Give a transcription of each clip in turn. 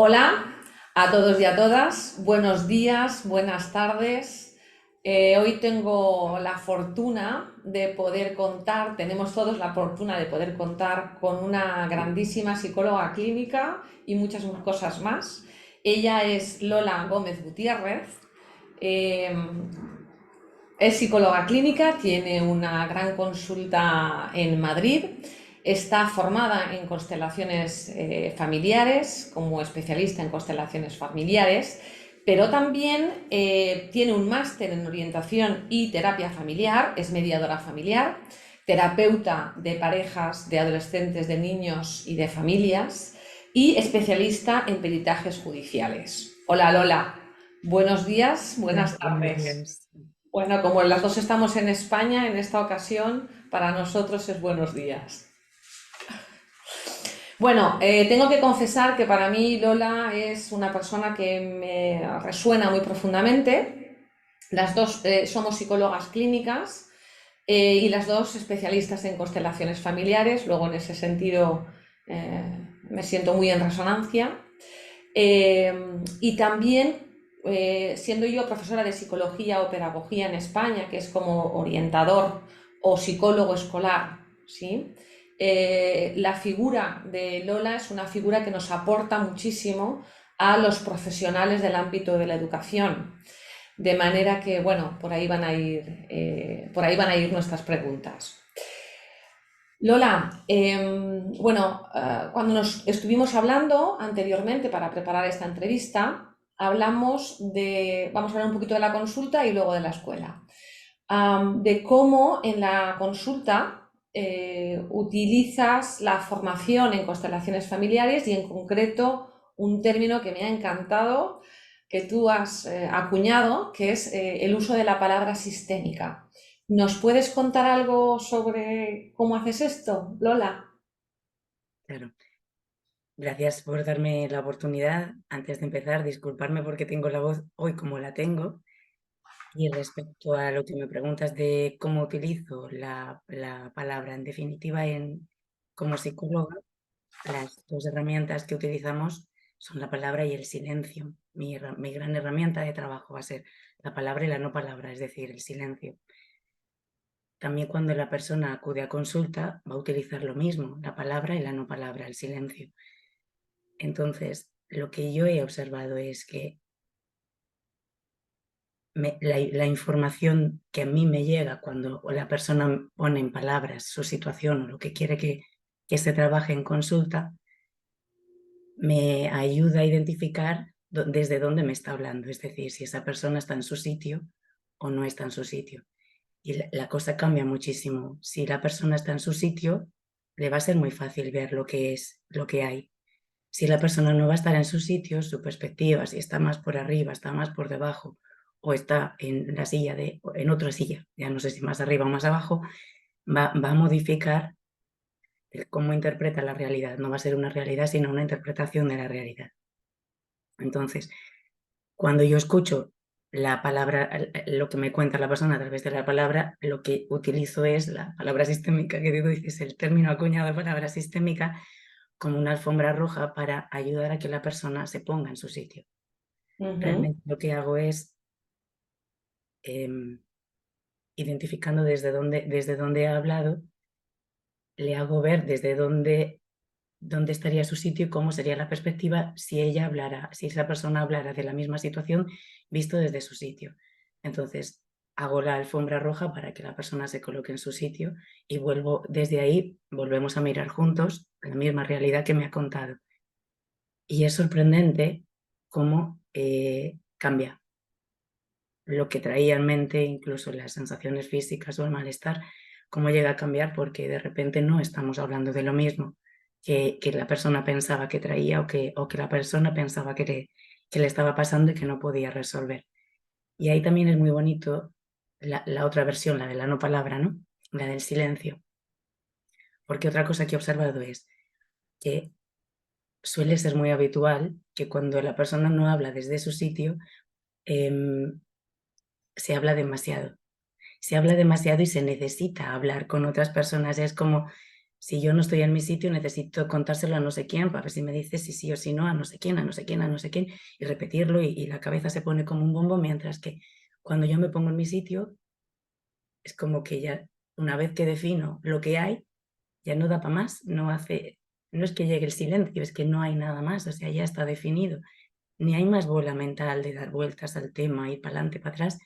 Hola a todos y a todas, buenos días, buenas tardes. Hoy tengo la fortuna de poder contar, tenemos todos la fortuna de poder contar con una grandísima psicóloga clínica y muchas cosas más. Ella es Lola Gómez Gutiérrez. Eh, es psicóloga clínica, tiene una gran consulta en Madrid, está formada en constelaciones familiares como especialista en constelaciones familiares, pero también tiene un máster en orientación y terapia familiar, es mediadora familiar, terapeuta de parejas, de adolescentes, de niños y de familias y especialista en peritajes judiciales. Hola Lola, buenos días, buenas Buenos tardes. días. Bueno, como las dos estamos en España, en esta ocasión para nosotros es buenos días. Bueno, tengo que confesar que para mí Lola es una persona que me resuena muy profundamente. Las dos somos psicólogas clínicas y las dos especialistas en constelaciones familiares. Luego, en ese sentido, me siento muy en resonancia. Y también, siendo yo profesora de psicología o pedagogía en España, que es como orientador o psicólogo escolar, ¿sí? La figura de Lola es una figura que nos aporta muchísimo a los profesionales del ámbito de la educación. De manera que, bueno, por ahí van a ir nuestras preguntas. Lola, cuando nos estuvimos hablando anteriormente para preparar esta entrevista, vamos a hablar un poquito de la consulta y luego de la escuela, de cómo en la consulta utilizas la formación en constelaciones familiares y en concreto un término que me ha encantado, que tú has acuñado, que es el uso de la palabra sistémica. ¿Nos puedes contar algo sobre cómo haces esto, Lola? Claro, gracias por darme la oportunidad. Antes de empezar, disculparme porque tengo la voz hoy como la tengo. Y respecto a lo que me preguntas de cómo utilizo la palabra, en definitiva, como psicóloga, las dos herramientas que utilizamos son la palabra y el silencio. Mi gran herramienta de trabajo va a ser la palabra y la no palabra, es decir, el silencio. También cuando la persona acude a consulta va a utilizar lo mismo, la palabra y la no palabra, el silencio. Entonces, lo que yo he observado es que la información que a mí me llega cuando la persona pone en palabras su situación o lo que quiere que se trabaje en consulta, me ayuda a identificar desde dónde me está hablando, es decir, si esa persona está en su sitio o no está en su sitio. Y la cosa cambia muchísimo. Si la persona está en su sitio, le va a ser muy fácil ver lo que es, lo que hay. Si la persona no va a estar en su sitio, su perspectiva, si está más por arriba, está más por debajo, o está en la silla en otra silla, ya no sé si más arriba o más abajo, va a modificar cómo interpreta la realidad. No va a ser una realidad, sino una interpretación de la realidad. Entonces, cuando yo escucho la palabra, lo que me cuenta la persona a través de la palabra, lo que utilizo es la palabra sistémica, que digo, dices, el término acuñado, palabra sistémica, como una alfombra roja para ayudar a que la persona se ponga en su sitio. Ujú. Realmente lo que hago es, identificando desde dónde ha hablado, le hago ver dónde estaría su sitio y cómo sería la perspectiva si ella hablara, si esa persona hablara de la misma situación visto desde su sitio. Entonces, hago la alfombra roja para que la persona se coloque en su sitio y desde ahí volvemos a mirar juntos la misma realidad que me ha contado. Y es sorprendente cómo cambia lo que traía en mente, incluso las sensaciones físicas o el malestar, cómo llega a cambiar porque de repente no estamos hablando de lo mismo que la persona pensaba que traía o que la persona pensaba que le estaba pasando y que no podía resolver. Y ahí también es muy bonito la otra versión, la de la no palabra, ¿no? La del silencio. Porque otra cosa que he observado es que suele ser muy habitual que cuando la persona no habla desde su sitio, em, se habla demasiado. Se habla demasiado y se necesita hablar con otras personas. Es como Si yo no estoy en mi sitio, necesito contárselo a no sé quién para ver si me dice si sí o si no, a no sé quién, a no sé quién, a no sé quién, y repetirlo y la cabeza se pone como un bombo, mientras que cuando yo me pongo en mi sitio, es como que ya una vez que defino lo que hay, ya no da para más, no es que llegue el silencio, es que no hay nada más, o sea, ya está definido. Ni hay más bola mental de dar vueltas al tema, ir para adelante, para atrás,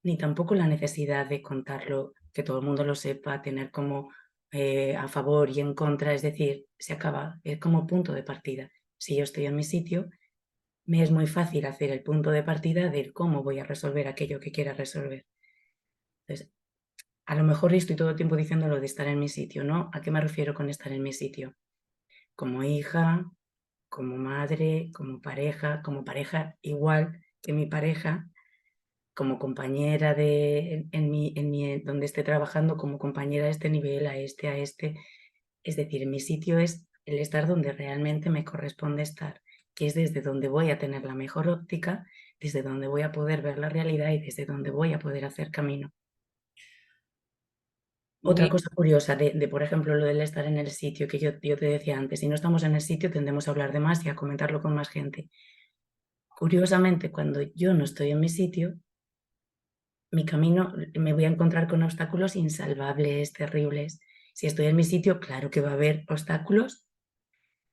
ni tampoco la necesidad de contarlo, que todo el mundo lo sepa, tener como a favor y en contra, es decir, se acaba, es como punto de partida. Si yo estoy en mi sitio, me es muy fácil hacer el punto de partida de cómo voy a resolver aquello que quiera resolver. Entonces, a lo mejor estoy todo el tiempo diciendo lo de estar en mi sitio, ¿no? ¿A qué me refiero con estar en mi sitio? Como hija, como madre, como pareja igual que mi pareja, como compañera donde esté trabajando, como compañera a este nivel, a este, a este. Es decir, mi sitio es el estar donde realmente me corresponde estar, que es desde donde voy a tener la mejor óptica, desde donde voy a poder ver la realidad y desde donde voy a poder hacer camino. Otra Bien. cosa curiosa por ejemplo, lo del estar en el sitio, que yo te decía antes, si no estamos en el sitio tendemos a hablar de más y a comentarlo con más gente. Curiosamente, cuando yo no estoy en mi sitio, mi camino me voy a encontrar con obstáculos insalvables, terribles. Si estoy en mi sitio, claro que va a haber obstáculos,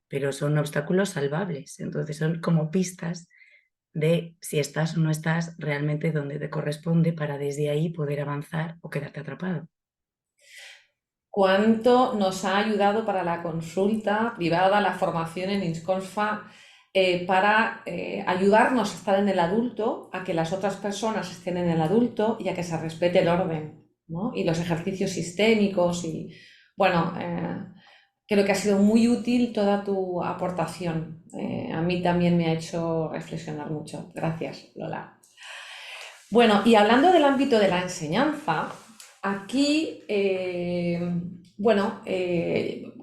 pero son obstáculos salvables. Entonces son como pistas de si estás o no estás realmente donde te corresponde para desde ahí poder avanzar o quedarte atrapado. ¿Cuánto nos ha ayudado para la consulta privada, la formación en INSCONFA, para ayudarnos a estar en el adulto, a que las otras personas estén en el adulto y a que se respete el orden, ¿no? Y los ejercicios sistémicos y, bueno, creo que ha sido muy útil toda tu aportación. A mí también me ha hecho reflexionar mucho. Gracias, Lola. Bueno, y hablando del ámbito de la enseñanza, aquí,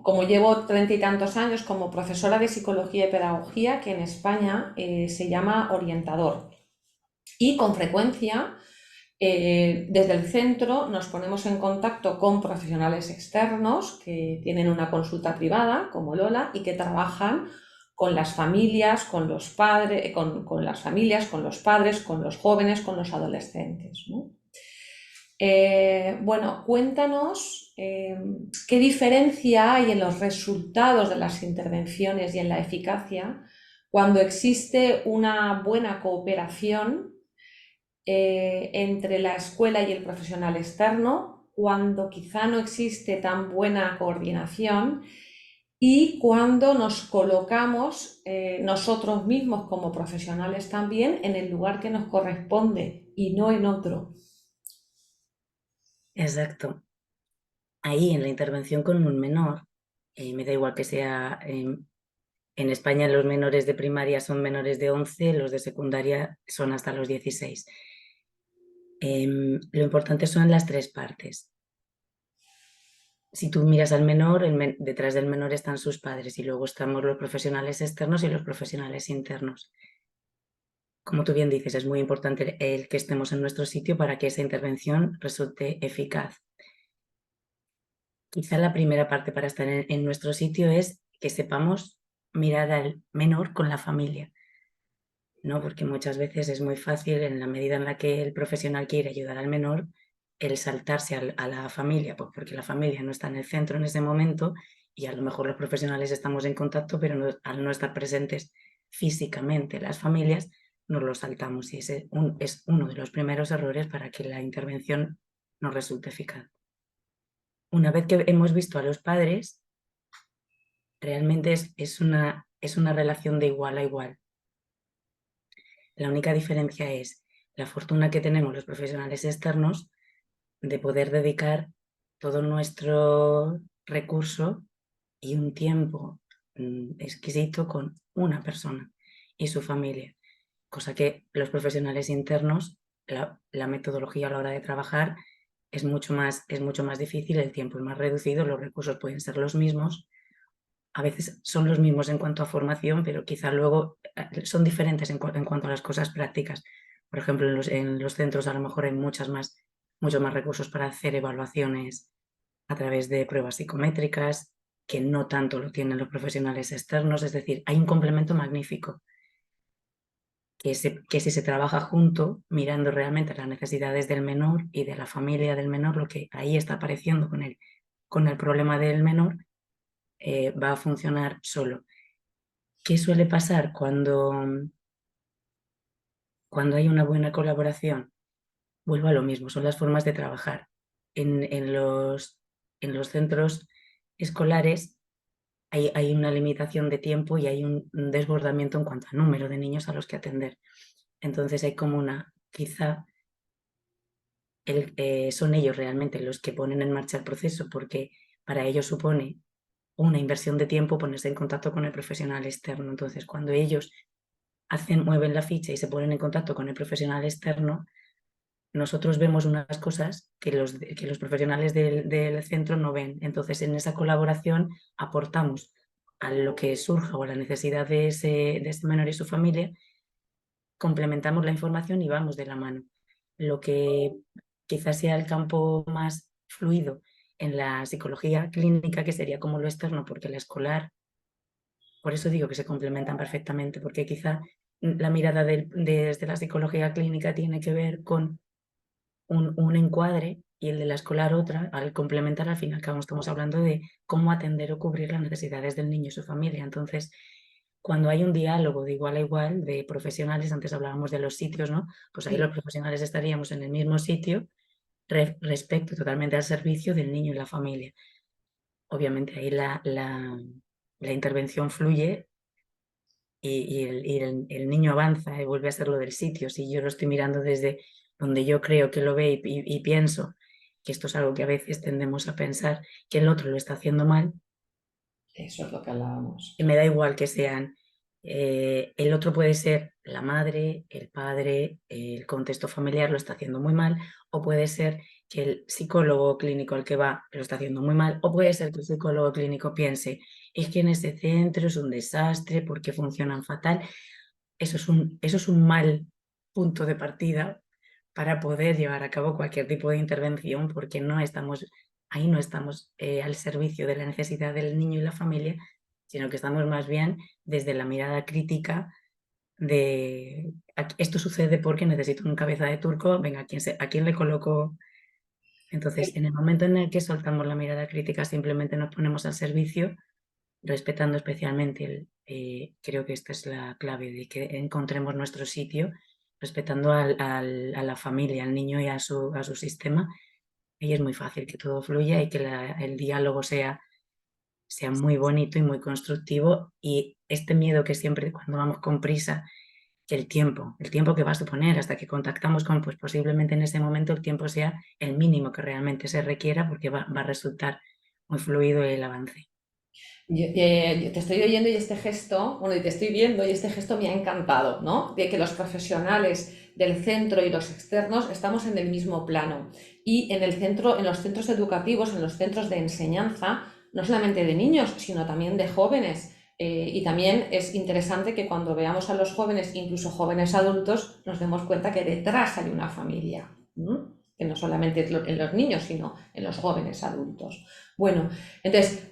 como llevo 30 y tantos años como profesora de psicología y pedagogía, que en España se llama orientador. Y con frecuencia, desde el centro nos ponemos en contacto con profesionales externos que tienen una consulta privada, como Lola, y que trabajan con las familias, con los padres, con las familias, con los padres, con los jóvenes, con los adolescentes, ¿no? Bueno, cuéntanos qué diferencia hay en los resultados de las intervenciones y en la eficacia cuando existe una buena cooperación entre la escuela y el profesional externo, cuando quizá no existe tan buena coordinación y cuando nos colocamos nosotros mismos como profesionales también en el lugar que nos corresponde y no en otro. Exacto. Ahí en la intervención con un menor, me da igual que sea en España los menores de primaria son menores de 11, los de secundaria son hasta los 16. Lo importante son las tres partes. Si tú miras al menor, detrás del menor están sus padres y luego estamos los profesionales externos y los profesionales internos. Como tú bien dices, es muy importante el que estemos en nuestro sitio para que esa intervención resulte eficaz. Quizá la primera parte para estar en nuestro sitio es que sepamos mirar al menor con la familia, ¿no? Porque muchas veces es muy fácil, en la medida en la que el profesional quiere ayudar al menor, el saltarse a la familia, pues porque la familia no está en el centro en ese momento y a lo mejor los profesionales estamos en contacto, pero al no estar presentes físicamente las familias, nos lo saltamos y ese es uno de los primeros errores para que la intervención no resulte eficaz. Una vez que hemos visto a los padres, realmente es una relación de igual a igual. La única diferencia es la fortuna que tenemos los profesionales externos de poder dedicar todo nuestro recurso y un tiempo exquisito con una persona y su familia, cosa que los profesionales internos, la metodología a la hora de trabajar es mucho más difícil, el tiempo es más reducido, los recursos pueden ser los mismos. A veces son los mismos en cuanto a formación, pero quizá luego son diferentes en cuanto a las cosas prácticas. Por ejemplo, en los centros a lo mejor hay muchos más recursos para hacer evaluaciones a través de pruebas psicométricas, que no tanto lo tienen los profesionales externos. Es decir, hay un complemento magnífico que si se trabaja junto, mirando realmente las necesidades del menor y de la familia del menor, lo que ahí está apareciendo con el problema del menor, va a funcionar solo. ¿Qué suele pasar cuando hay una buena colaboración? Vuelvo a lo mismo, son las formas de trabajar. En los centros escolares hay una limitación de tiempo y hay un desbordamiento en cuanto a número de niños a los que atender. Entonces hay como quizá son ellos realmente los que ponen en marcha el proceso, porque para ellos supone una inversión de tiempo ponerse en contacto con el profesional externo. Entonces, cuando ellos mueven la ficha y se ponen en contacto con el profesional externo, nosotros vemos unas cosas que los profesionales del centro no ven. Entonces, en esa colaboración aportamos a lo que surja o a la necesidad de ese menor y su familia, complementamos la información y vamos de la mano. Lo que quizás sea el campo más fluido en la psicología clínica, que sería como lo externo, porque la escolar, por eso digo que se complementan perfectamente, porque quizá la mirada desde la psicología clínica tiene que ver con un encuadre y el de la escolar otra. Al complementar, al fin y al cabo estamos hablando de cómo atender o cubrir las necesidades del niño y su familia. Entonces, cuando hay un diálogo de igual a igual de profesionales, antes hablábamos de los sitios, ¿no? Pues ahí Sí. los profesionales estaríamos en el mismo sitio respecto totalmente al servicio del niño y la familia. Obviamente ahí la intervención fluye y el niño avanza y vuelve a ser lo del sitio. Si yo lo estoy mirando desde donde yo creo que lo ve y pienso que esto es algo que a veces tendemos a pensar que el otro lo está haciendo mal, Eso es lo que hablábamos. me da igual que sean, el otro puede ser la madre, el padre, el contexto familiar lo está haciendo muy mal, o puede ser que el psicólogo clínico al que va lo está haciendo muy mal, o puede ser que el psicólogo clínico piense, es que en ese centro es un desastre porque funcionan fatal. Eso es un mal punto de partida para poder llevar a cabo cualquier tipo de intervención, porque ahí no estamos al servicio de la necesidad del niño y la familia, sino que estamos más bien desde la mirada crítica de esto sucede porque necesito un cabeza de turco, venga, ¿a quién le coloco? Entonces, en el momento en el que soltamos la mirada crítica, simplemente nos ponemos al servicio, respetando especialmente creo que esta es la clave de que encontremos nuestro sitio, respetando a la familia, al niño y a su sistema. Y es muy fácil que todo fluya y que el diálogo sea muy bonito y muy constructivo. Y este miedo que siempre cuando vamos con prisa, que el tiempo que va a suponer hasta que contactamos pues posiblemente en ese momento el tiempo sea el mínimo que realmente se requiera, porque va a resultar muy fluido el avance. Yo te estoy oyendo y este gesto, bueno, y te estoy viendo y este gesto me ha encantado, ¿no? De que los profesionales del centro y los externos estamos en el mismo plano. Y en el centro, en los centros educativos, en los centros de enseñanza, no solamente de niños, sino también de jóvenes. Y también es interesante que cuando veamos a los jóvenes, incluso jóvenes adultos, nos demos cuenta que detrás hay una familia, ¿no? Que no solamente en los niños, sino en los jóvenes adultos. Bueno, entonces,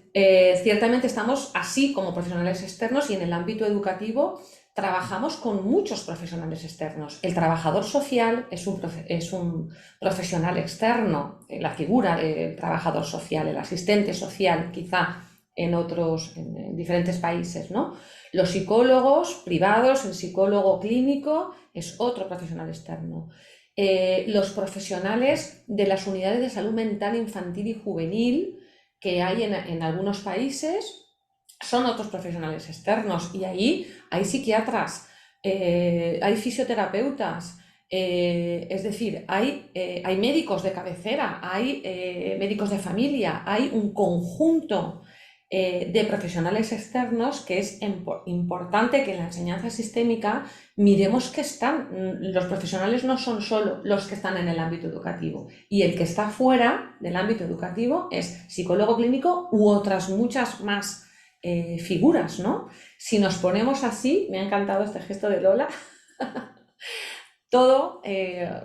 ciertamente estamos así como profesionales externos y en el ámbito educativo trabajamos con muchos profesionales externos. El trabajador social es un profesional externo, la figura del trabajador social, el asistente social, quizá en diferentes países, ¿no? Los psicólogos privados, el psicólogo clínico es otro profesional externo. Los profesionales de las unidades de salud mental infantil y juvenil que hay en algunos países son otros profesionales externos y ahí hay psiquiatras, hay fisioterapeutas, es decir, hay médicos de cabecera, hay médicos de familia, hay un conjunto de profesionales externos que es importante que en la enseñanza sistémica miremos que los profesionales no son solo los que están en el ámbito educativo y el que está fuera del ámbito educativo es psicólogo clínico u otras muchas más figuras, ¿no? Si nos ponemos así, me ha encantado este gesto de Lola, todo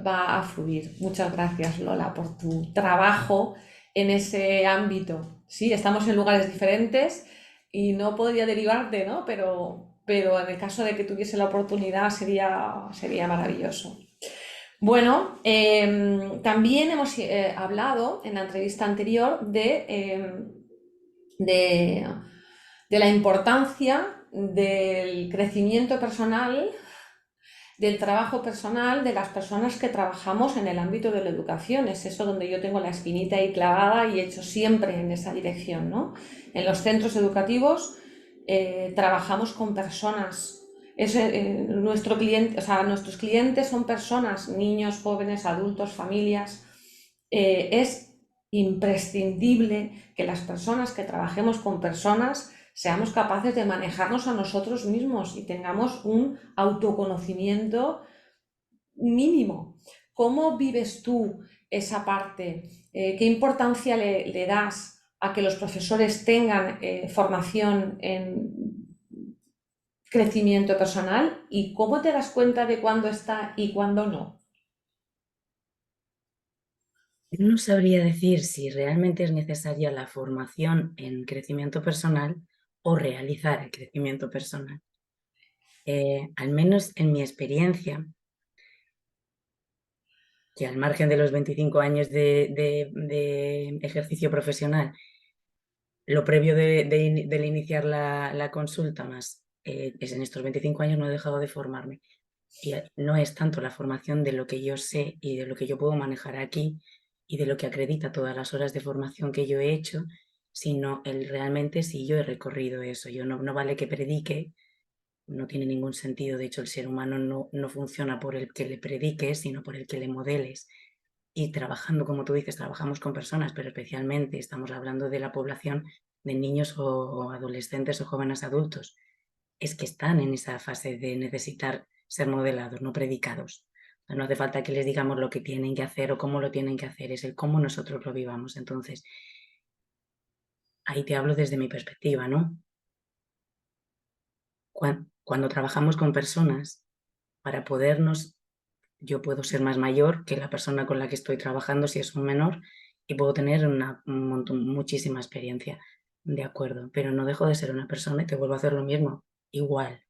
va a fluir. Muchas gracias, Lola, por tu trabajo en ese ámbito. sí, estamos en lugares diferentes y no podría derivarte, ¿no? Pero en el caso de que tuviese la oportunidad sería maravilloso. Bueno, también hemos hablado en la entrevista anterior de, de la importancia del crecimiento personal, del trabajo personal de las personas que trabajamos en el ámbito de la educación. Es eso donde yo tengo la espinita ahí clavada y he hecho siempre en esa dirección, ¿no? En los centros educativos trabajamos con personas. Nuestro cliente, o sea, nuestros clientes son personas, niños, jóvenes, adultos, familias. Es imprescindible que las personas que trabajemos con personas seamos capaces de manejarnos a nosotros mismos y tengamos un autoconocimiento mínimo. ¿Cómo vives tú esa parte? ¿Qué importancia le das a que los profesores tengan formación en crecimiento personal? ¿Y cómo te das cuenta de cuándo está y cuándo no? No sabría decir si realmente es necesaria la formación en crecimiento personal o realizar el crecimiento personal. Al menos en mi experiencia, que al margen de los 25 años de ejercicio profesional, lo previo del iniciar la consulta más, es en estos 25 años no he dejado de formarme. Y no es tanto la formación de lo que yo sé y de lo que yo puedo manejar aquí y de lo que acredita todas las horas de formación que yo he hecho, sino el realmente si yo he recorrido eso. Yo no vale que predique, no tiene ningún sentido. De hecho, el ser humano no funciona por el que le prediques, sino por el que le modeles. Y trabajando, como tú dices, trabajamos con personas, pero especialmente estamos hablando de la población de niños o adolescentes o jóvenes adultos. Es que están en esa fase de necesitar ser modelados, no predicados. No hace falta que les digamos lo que tienen que hacer o cómo lo tienen que hacer, es el cómo nosotros lo vivamos. Entonces, ahí te hablo desde mi perspectiva, ¿no? Cuando trabajamos con personas, para podernos, yo puedo ser más mayor que la persona con la que estoy trabajando si es un menor y puedo tener muchísima experiencia, de acuerdo, pero no dejo de ser una persona y te vuelvo a hacer lo mismo, igual.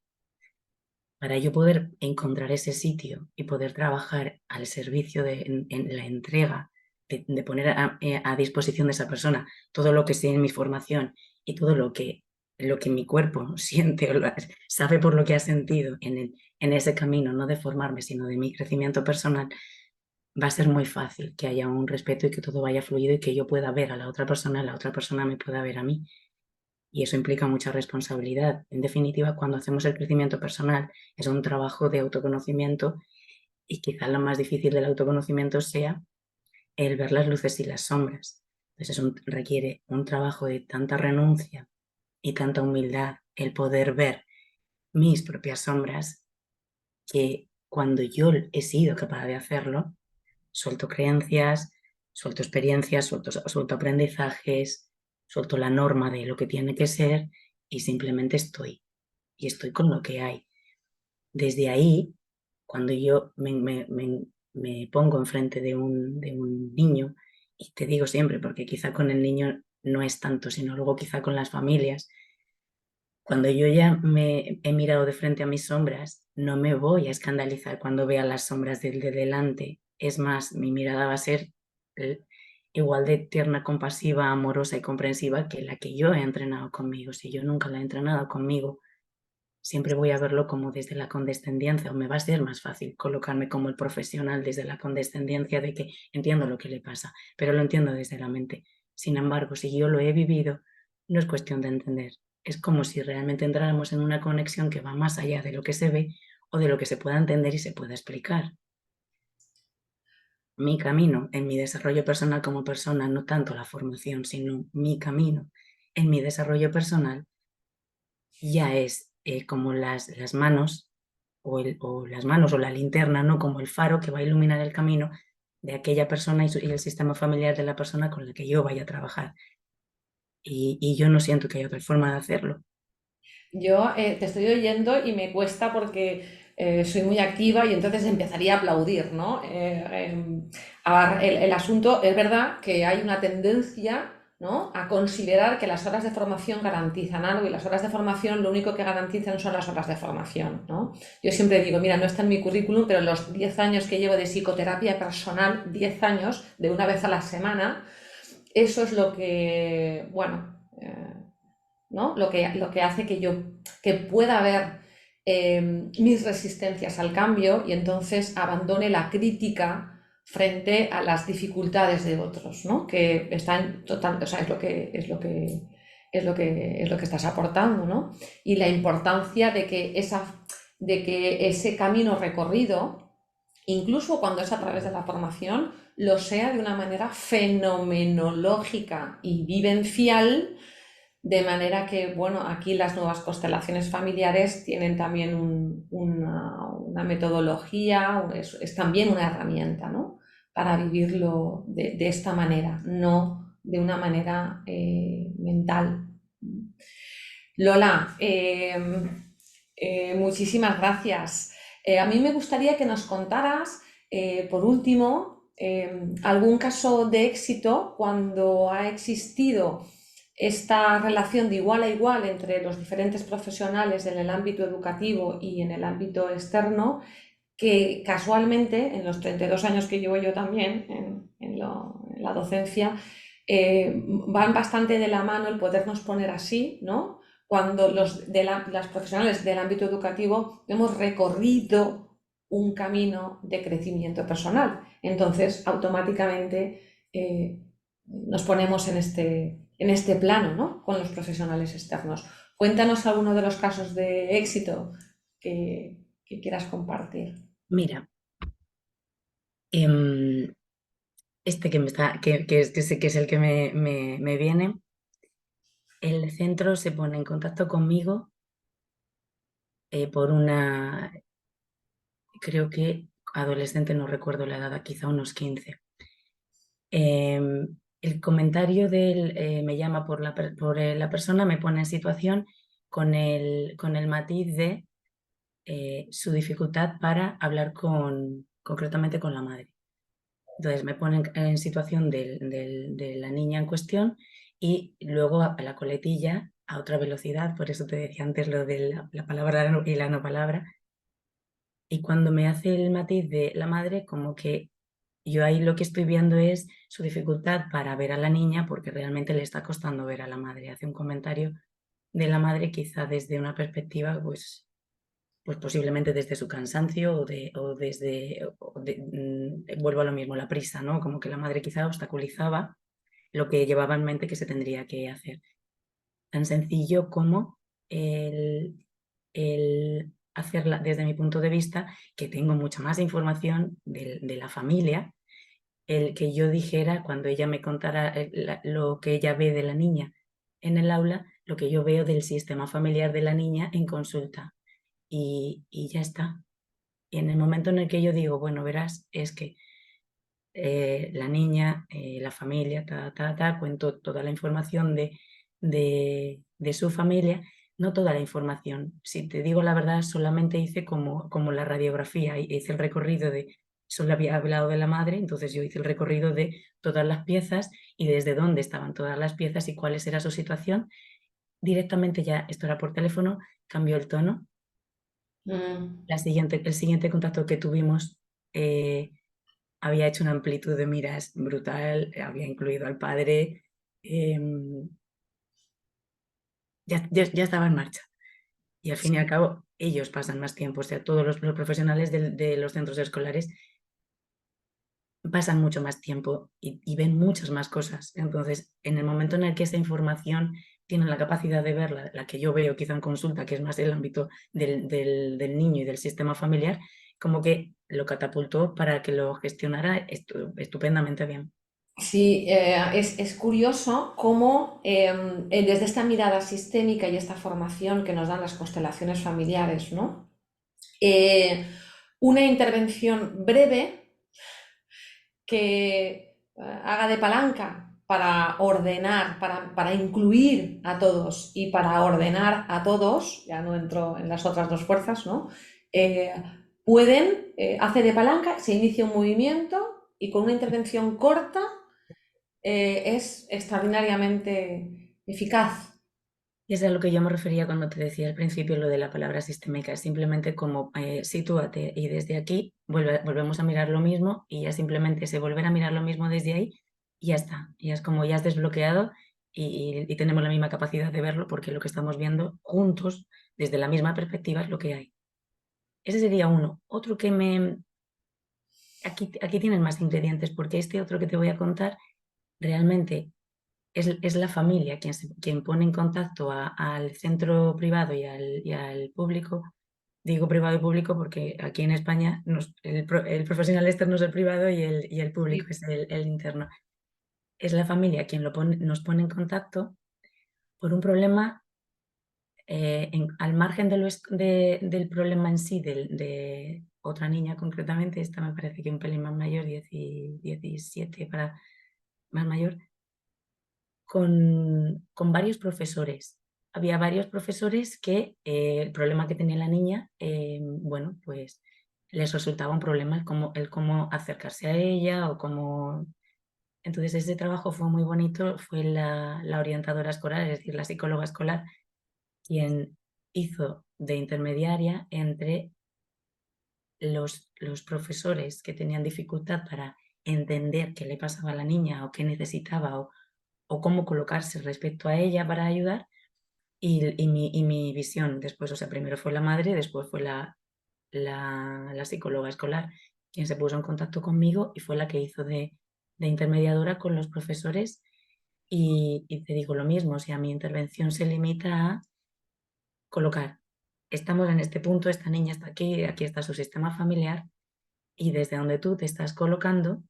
Para yo poder encontrar ese sitio y poder trabajar al servicio en la entrega, de poner a disposición de esa persona todo lo que sé en mi formación y todo lo que mi cuerpo siente o sabe por lo que ha sentido en ese camino, no de formarme, sino de mi crecimiento personal, va a ser muy fácil que haya un respeto y que todo vaya fluido y que yo pueda ver a la otra persona me pueda ver a mí. Y eso implica mucha responsabilidad. En definitiva, cuando hacemos el crecimiento personal, es un trabajo de autoconocimiento y quizá lo más difícil del autoconocimiento sea el ver las luces y las sombras. Entonces requiere un trabajo de tanta renuncia y tanta humildad el poder ver mis propias sombras que cuando yo he sido capaz de hacerlo, suelto creencias, suelto experiencias, suelto aprendizajes, suelto la norma de lo que tiene que ser y simplemente estoy. Y estoy con lo que hay. Desde ahí, cuando yo me pongo enfrente de un niño, y te digo siempre, porque quizá con el niño no es tanto, sino luego quizá con las familias, cuando yo ya me he mirado de frente a mis sombras, no me voy a escandalizar cuando vea las sombras del de delante. Es más, mi mirada va a ser eh, igual de tierna, compasiva, amorosa y comprensiva que la que yo he entrenado conmigo. Si yo nunca la he entrenado conmigo, siempre voy a verlo como desde la condescendencia, o me va a ser más fácil colocarme como el profesional desde la condescendencia de que entiendo lo que le pasa, pero lo entiendo desde la mente. Sin embargo, si yo lo he vivido, no es cuestión de entender. Es como si realmente entráramos en una conexión que va más allá de lo que se ve o de lo que se pueda entender y se pueda explicar. Mi camino en mi desarrollo personal como persona, no tanto la formación, sino mi camino en mi desarrollo personal, ya es como las manos o las manos o la linterna, ¿no? Como el faro que va a iluminar el camino de aquella persona y el sistema familiar de la persona con la que yo vaya a trabajar. Y yo no siento que haya otra forma de hacerlo. Yo te estoy oyendo y me cuesta porque soy muy activa y entonces empezaría a aplaudir, ¿no? El asunto es verdad que hay una tendencia ¿no?, a considerar que las horas de formación garantizan algo y las horas de formación lo único que garantizan son las horas de formación, ¿no? Yo siempre digo, mira, no está en mi currículum, pero los 10 años que llevo de psicoterapia personal, 10 años, de una vez a la semana, eso es lo que, bueno, ¿no?, lo que hace que pueda ver mis resistencias al cambio y entonces abandone la crítica frente a las dificultades de otros, ¿no?, que están total, o sea, es lo que estás aportando, ¿no? Y la importancia de que ese camino recorrido, incluso cuando es a través de la formación, lo sea de una manera fenomenológica y vivencial, de manera que, bueno, aquí las nuevas constelaciones familiares tienen también una metodología, es también una herramienta, ¿no?, para vivirlo de esta manera, no de una manera mental. Lola, muchísimas gracias. A mí me gustaría que nos contaras, por último, algún caso de éxito cuando ha existido esta relación de igual a igual entre los diferentes profesionales en el ámbito educativo y en el ámbito externo, que casualmente, en los 32 años que llevo yo también en la docencia, van bastante de la mano el podernos poner así, ¿no?, cuando las profesionales del ámbito educativo hemos recorrido un camino de crecimiento personal. Entonces, automáticamente nos ponemos en este plano, ¿no?, con los profesionales externos. Cuéntanos alguno de los casos de éxito que quieras compartir. Mira, este que, me está, que es el que me viene, el centro se pone en contacto conmigo por una, creo que adolescente, no recuerdo la edad, quizá unos 15. El comentario me llama por la persona, me pone en situación con el matiz de su dificultad para hablar concretamente con la madre. Entonces me ponen en situación de la niña en cuestión y luego a la coletilla a otra velocidad, por eso te decía antes lo de la palabra y la no palabra. Y cuando me hace el matiz de la madre, como que yo ahí lo que estoy viendo es su dificultad para ver a la niña porque realmente le está costando ver a la madre. Hace un comentario de la madre quizá desde una perspectiva, pues posiblemente desde su cansancio vuelvo a lo mismo, la prisa, ¿no? Como que la madre quizá obstaculizaba lo que llevaba en mente que se tendría que hacer. Tan sencillo como el hacerla desde mi punto de vista, que tengo mucha más información de la familia, el que yo dijera cuando ella me contara lo que ella ve de la niña en el aula, lo que yo veo del sistema familiar de la niña en consulta. Y ya está. Y en el momento en el que yo digo, bueno, verás, es que la niña, la familia, cuento toda la información de su familia, no toda la información. Si te digo la verdad, solamente hice como la radiografía, hice el recorrido solo había hablado de la madre, entonces yo hice el recorrido de todas las piezas y desde dónde estaban todas las piezas y cuál era su situación. Directamente ya, esto era por teléfono, cambió el tono. El siguiente contacto que tuvimos había hecho una amplitud de miras brutal, había incluido al padre, ya estaba en marcha. Y al fin y al cabo, ellos pasan más tiempo, o sea, todos los profesionales de los centros escolares pasan mucho más tiempo y ven muchas más cosas. Entonces, en el momento en el que esa información tienen la capacidad de verla, la que yo veo quizá en consulta, que es más el ámbito del niño y del sistema familiar, como que lo catapultó para que lo gestionara estupendamente bien. Sí, es curioso cómo desde esta mirada sistémica y esta formación que nos dan las constelaciones familiares, ¿no? Una intervención breve que haga de palanca para ordenar, para incluir a todos y para ordenar a todos, ya no entro en las otras dos fuerzas, ¿no? Hace de palanca, se inicia un movimiento y con una intervención corta es extraordinariamente eficaz. Y es a lo que yo me refería cuando te decía al principio lo de la palabra sistémica, es simplemente como sitúate y desde aquí volvemos a mirar lo mismo y ya simplemente se volver a mirar lo mismo desde ahí y ya está, ya es como ya has desbloqueado y tenemos la misma capacidad de verlo porque lo que estamos viendo juntos desde la misma perspectiva es lo que hay. Ese sería uno. Otro que aquí tienes más ingredientes porque este otro que te voy a contar realmente es la familia quien pone en contacto al centro privado y al público. Digo privado y público porque aquí en España el profesional externo es el privado y el público Sí. es el interno. Es la familia quien nos pone en contacto por un problema al margen del problema en sí, de otra niña concretamente, esta me parece que un pelín más mayor, 17 para más mayor, con varios profesores. Había varios profesores que el problema que tenía la niña, bueno, pues les resultaba un problema el cómo acercarse a ella o cómo... Entonces ese trabajo fue muy bonito, fue la orientadora escolar, es decir, la psicóloga escolar, quien hizo de intermediaria entre los profesores que tenían dificultad para entender qué le pasaba a la niña o qué necesitaba o cómo colocarse respecto a ella para ayudar y mi visión después, o sea, primero fue la madre, después fue la psicóloga escolar quien se puso en contacto conmigo y fue la que hizo de intermediadora con los profesores y te digo lo mismo, o sea, mi intervención se limita a colocar, estamos en este punto, esta niña está aquí está su sistema familiar y desde donde tú te estás colocando,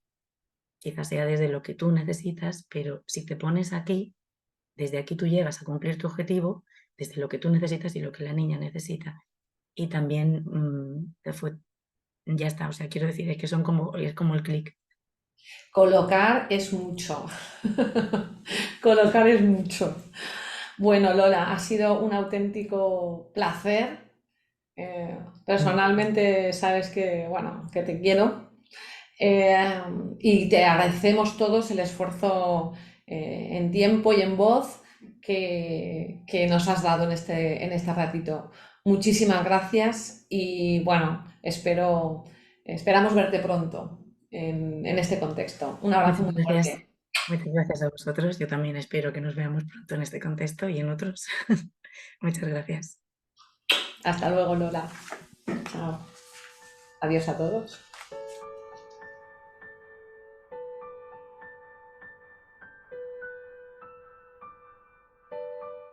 quizás sea desde lo que tú necesitas, pero si te pones aquí, desde aquí tú llegas a cumplir tu objetivo, desde lo que tú necesitas y lo que la niña necesita. Y también ya está, o sea, quiero decir, es como el clic. Colocar es mucho. Colocar es mucho. Bueno, Lola, ha sido un auténtico placer. Personalmente sabes que, bueno, que te quiero. Eh, y te agradecemos todos el esfuerzo en tiempo y en voz que nos has dado en este ratito. Muchísimas gracias y bueno, esperamos verte pronto en este contexto. Un abrazo Muchas muy gracias. fuerte. Muchas gracias a vosotros. Yo también espero que nos veamos pronto en este contexto y en otros. Muchas gracias. Hasta luego, Lola. Chao. Adiós a todos.